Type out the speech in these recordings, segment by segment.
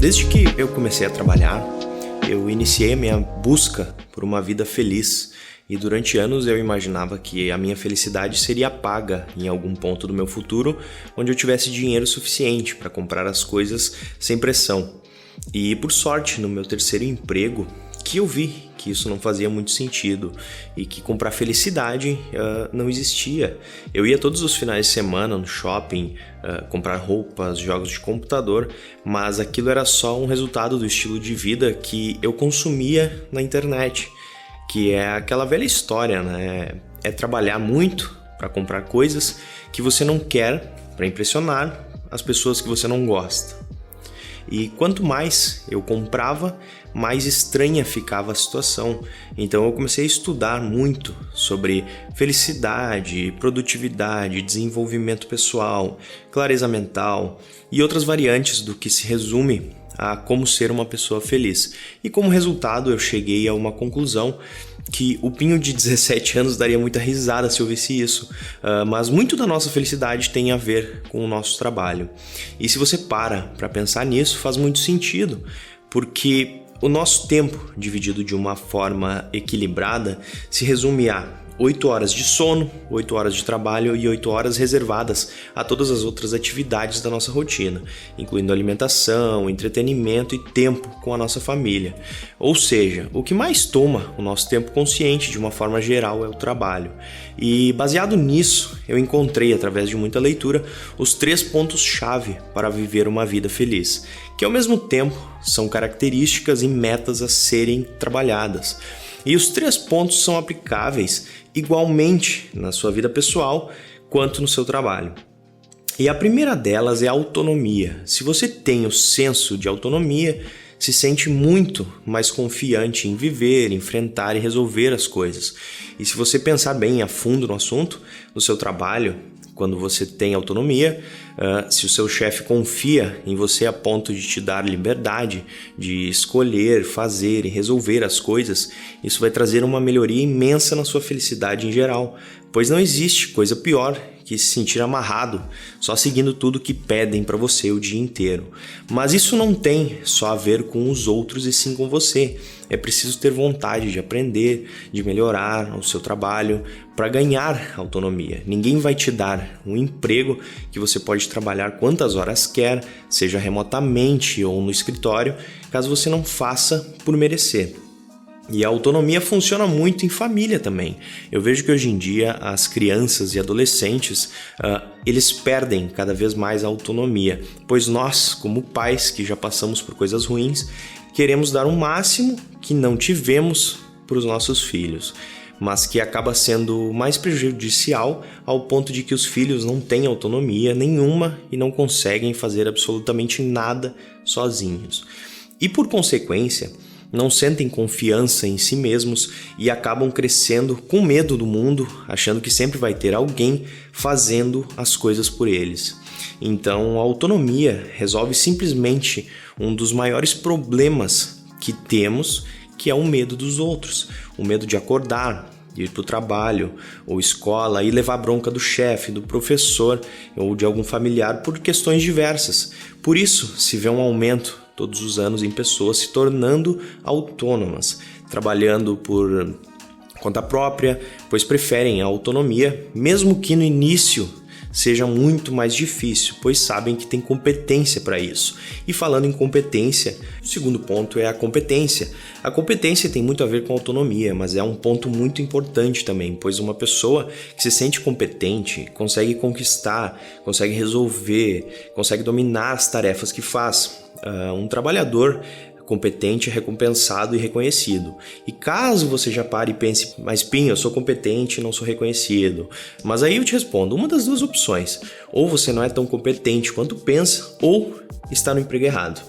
Desde que eu comecei a trabalhar, eu iniciei a minha busca por uma vida feliz e durante anos eu imaginava que a minha felicidade seria paga em algum ponto do meu futuro, onde eu tivesse dinheiro suficiente para comprar as coisas sem pressão. E por sorte, no meu terceiro emprego, que eu vi que isso não fazia muito sentido e que comprar felicidade não existia. Eu ia todos os finais de semana no shopping, comprar roupas, jogos de computador, mas aquilo era só um resultado do estilo de vida que eu consumia na internet, que é aquela velha história, né? É trabalhar muito para comprar coisas que você não quer para impressionar as pessoas que você não gosta. E quanto mais eu comprava, mais estranha ficava a situação. Então eu comecei a estudar muito sobre felicidade, produtividade, desenvolvimento pessoal, clareza mental e outras variantes do que se resume a como ser uma pessoa feliz. E como resultado eu cheguei a uma conclusão que o Pinho de 17 anos daria muita risada se ouvisse isso, mas muito da nossa felicidade tem a ver com o nosso trabalho. E se você para pensar nisso, faz muito sentido, porque o nosso tempo dividido de uma forma equilibrada se resume a 8 horas de sono, 8 horas de trabalho e 8 horas reservadas a todas as outras atividades da nossa rotina, incluindo alimentação, entretenimento e tempo com a nossa família. Ou seja, o que mais toma o nosso tempo consciente de uma forma geral é o trabalho. E baseado nisso, eu encontrei, através de muita leitura, os 3 pontos-chave para viver uma vida feliz, que ao mesmo tempo são características e metas a serem trabalhadas. E os 3 pontos são aplicáveis igualmente na sua vida pessoal quanto no seu trabalho. E a primeira delas é a autonomia. Se você tem o senso de autonomia, se sente muito mais confiante em viver, enfrentar e resolver as coisas. E se você pensar bem a fundo no assunto, no seu trabalho, quando você tem autonomia, se o seu chefe confia em você a ponto de te dar liberdade de escolher, fazer e resolver as coisas, isso vai trazer uma melhoria imensa na sua felicidade em geral, pois não existe coisa pior que se sentir amarrado, só seguindo tudo que pedem para você o dia inteiro. Mas isso não tem só a ver com os outros e sim com você. É preciso ter vontade de aprender, de melhorar o seu trabalho para ganhar autonomia. Ninguém vai te dar um emprego que você pode trabalhar quantas horas quer, seja remotamente ou no escritório, caso você não faça por merecer. E a autonomia funciona muito em família também. Eu vejo que hoje em dia as crianças e adolescentes, eles perdem cada vez mais a autonomia, pois nós, como pais que já passamos por coisas ruins, queremos dar o máximo que não tivemos para os nossos filhos, mas que acaba sendo mais prejudicial ao ponto de que os filhos não têm autonomia nenhuma e não conseguem fazer absolutamente nada sozinhos. E por consequência, não sentem confiança em si mesmos e acabam crescendo com medo do mundo, achando que sempre vai ter alguém fazendo as coisas por eles. Então, a autonomia resolve simplesmente um dos maiores problemas que temos, que é o medo dos outros, o medo de acordar, de ir para o trabalho ou escola e levar bronca do chefe, do professor ou de algum familiar por questões diversas. Por isso, se vê um aumento todos os anos em pessoas se tornando autônomas, trabalhando por conta própria, pois preferem a autonomia, mesmo que no início seja muito mais difícil, pois sabem que tem competência para isso. E falando em competência, o segundo ponto é a competência. A competência tem muito a ver com a autonomia, mas é um ponto muito importante também, pois uma pessoa que se sente competente consegue conquistar, consegue resolver, consegue dominar as tarefas que faz. Um trabalhador competente é recompensado e reconhecido. E caso você já pare e pense, mas Pinho, eu sou competente e não sou reconhecido. Mas aí eu te respondo, uma das duas opções. Ou você não é tão competente quanto pensa, ou está no emprego errado.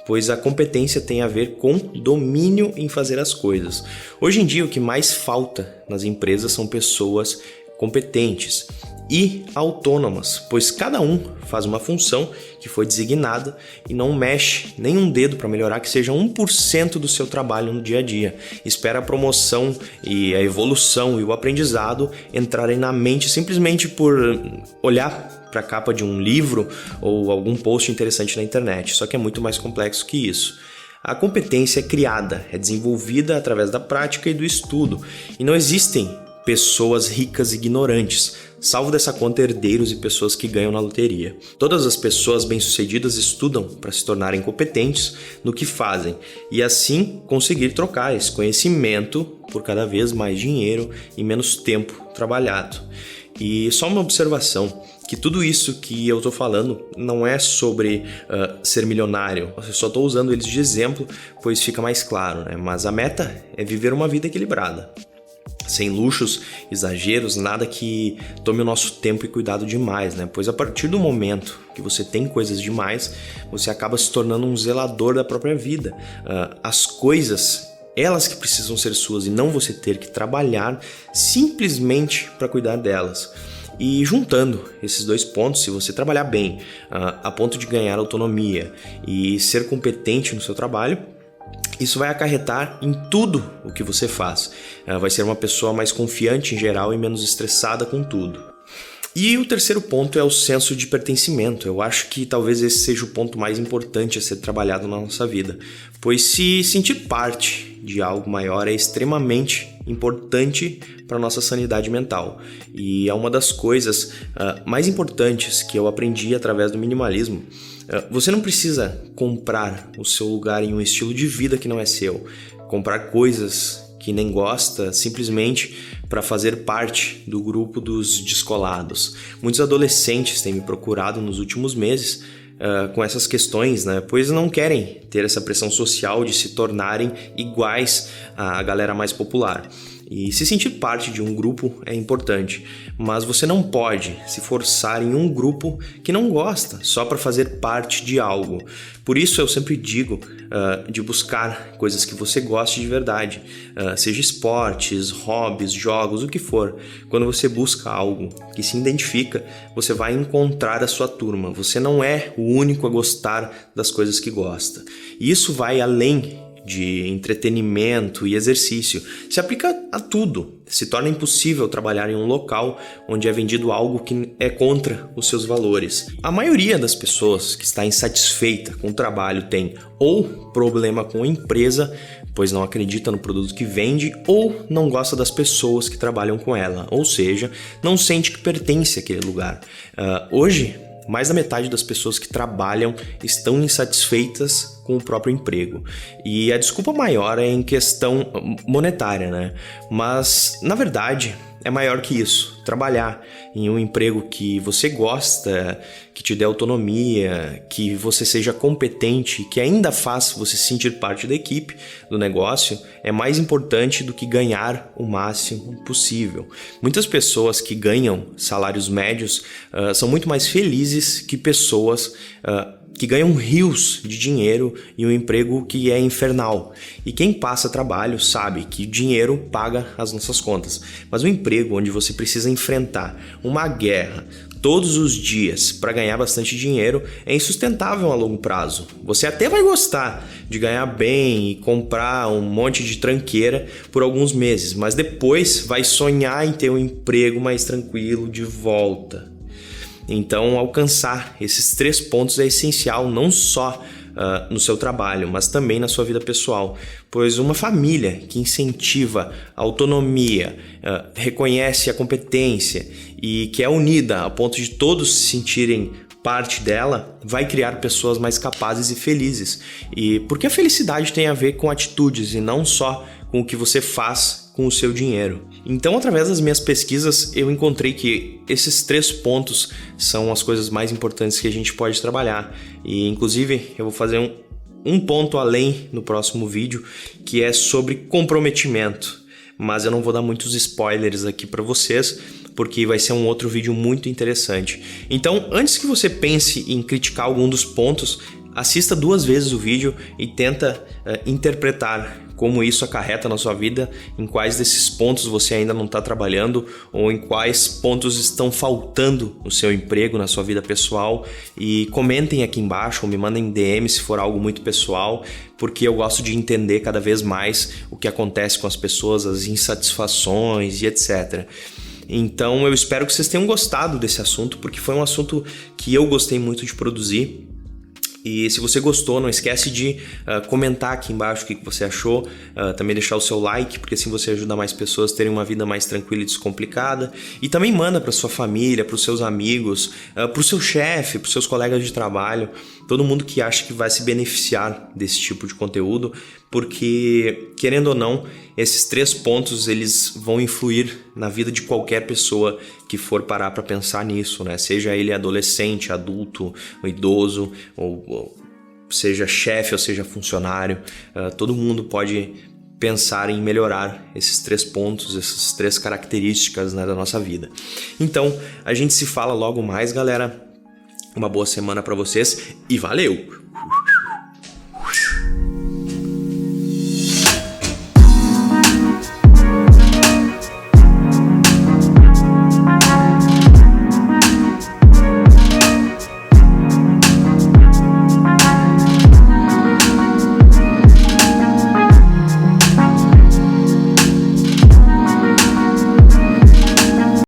Pois a competência tem a ver com domínio em fazer as coisas. Hoje em dia o que mais falta nas empresas são pessoas competentes e autônomas, pois cada um faz uma função que foi designada e não mexe nenhum dedo para melhorar que seja 1% do seu trabalho no dia a dia. Espera a promoção e a evolução e o aprendizado entrarem na mente simplesmente por olhar para a capa de um livro ou algum post interessante na internet, só que é muito mais complexo que isso. A competência é criada, é desenvolvida através da prática e do estudo, e não existem pessoas ricas e ignorantes, salvo dessa conta herdeiros e pessoas que ganham na loteria. Todas as pessoas bem-sucedidas estudam para se tornarem competentes no que fazem e assim conseguir trocar esse conhecimento por cada vez mais dinheiro e menos tempo trabalhado. E só uma observação, que tudo isso que eu estou falando não é sobre ser milionário, eu só estou usando eles de exemplo, pois fica mais claro, né? Mas a meta é viver uma vida equilibrada. Sem luxos, exageros, nada que tome o nosso tempo e cuidado demais, né? Pois a partir do momento que você tem coisas demais, você acaba se tornando um zelador da própria vida. As coisas, elas que precisam ser suas e não você ter que trabalhar simplesmente para cuidar delas. E juntando esses dois pontos, se você trabalhar bem, a ponto de ganhar autonomia e ser competente no seu trabalho, isso vai acarretar em tudo o que você faz. Vai ser uma pessoa mais confiante em geral e menos estressada com tudo. E o terceiro ponto é o senso de pertencimento. Eu acho que talvez esse seja o ponto mais importante a ser trabalhado na nossa vida, pois se sentir parte de algo maior é extremamente importante para a nossa sanidade mental. E é uma das coisas mais importantes que eu aprendi através do minimalismo. Você não precisa comprar o seu lugar em um estilo de vida que não é seu, comprar coisas que nem gosta simplesmente para fazer parte do grupo dos descolados. Muitos adolescentes têm me procurado nos últimos meses com essas questões, né? Pois não querem ter essa pressão social de se tornarem iguais à galera mais popular. E se sentir parte de um grupo é importante, mas você não pode se forçar em um grupo que não gosta, só para fazer parte de algo. Por isso eu sempre digo de buscar coisas que você goste de verdade, seja esportes, hobbies, jogos, o que for. Quando você busca algo que se identifica, você vai encontrar a sua turma. Você não é o único a gostar das coisas que gosta. E isso vai além de entretenimento e exercício, se aplica a tudo. Se torna impossível trabalhar em um local onde é vendido algo que é contra os seus valores. A maioria das pessoas que está insatisfeita com o trabalho tem ou problema com a empresa, pois não acredita no produto que vende, ou não gosta das pessoas que trabalham com ela, ou seja, não sente que pertence àquele lugar. Hoje, mais da metade das pessoas que trabalham estão insatisfeitas com o próprio emprego. E a desculpa maior é em questão monetária, né? Mas, na verdade, é maior que isso. Trabalhar em um emprego que você gosta, que te dê autonomia, que você seja competente, que ainda faz você se sentir parte da equipe, do negócio, é mais importante do que ganhar o máximo possível. Muitas pessoas que ganham salários médios são muito mais felizes que pessoas que ganham rios de dinheiro em um emprego que é infernal. E quem passa trabalho sabe que dinheiro paga as nossas contas. Mas um emprego onde você precisa enfrentar uma guerra todos os dias para ganhar bastante dinheiro é insustentável a longo prazo. Você até vai gostar de ganhar bem e comprar um monte de tranqueira por alguns meses, mas depois vai sonhar em ter um emprego mais tranquilo de volta. Então, alcançar esses 3 pontos é essencial não só no seu trabalho, mas também na sua vida pessoal, pois uma família que incentiva a autonomia, reconhece a competência e que é unida a ponto de todos se sentirem parte dela, vai criar pessoas mais capazes e felizes. E porque a felicidade tem a ver com atitudes e não só com o que você faz com o seu dinheiro. Então, através das minhas pesquisas, eu encontrei que esses 3 pontos são as coisas mais importantes que a gente pode trabalhar. E, inclusive, eu vou fazer um ponto além no próximo vídeo, que é sobre comprometimento. Mas eu não vou dar muitos spoilers aqui para vocês, porque vai ser um outro vídeo muito interessante. Então, antes que você pense em criticar algum dos pontos, assista 2 vezes o vídeo e tenta interpretar como isso acarreta na sua vida, em quais desses pontos você ainda não está trabalhando ou em quais pontos estão faltando no seu emprego, na sua vida pessoal. E comentem aqui embaixo ou me mandem DM se for algo muito pessoal, porque eu gosto de entender cada vez mais o que acontece com as pessoas, as insatisfações e etc. Então eu espero que vocês tenham gostado desse assunto, porque foi um assunto que eu gostei muito de produzir. E se você gostou, não esquece de comentar aqui embaixo o que você achou, também deixar o seu like, porque assim você ajuda mais pessoas a terem uma vida mais tranquila e descomplicada. E também manda para sua família, para os seus amigos, para o seu chefe, para os seus colegas de trabalho, todo mundo que acha que vai se beneficiar desse tipo de conteúdo, porque, querendo ou não, esses 3 pontos eles vão influir na vida de qualquer pessoa que for parar para pensar nisso, né? Seja ele adolescente, adulto, idoso, ou seja chefe ou seja funcionário, todo mundo pode pensar em melhorar esses 3 pontos, essas 3 características, né, da nossa vida. Então, a gente se fala logo mais, galera. Uma boa semana para vocês e valeu!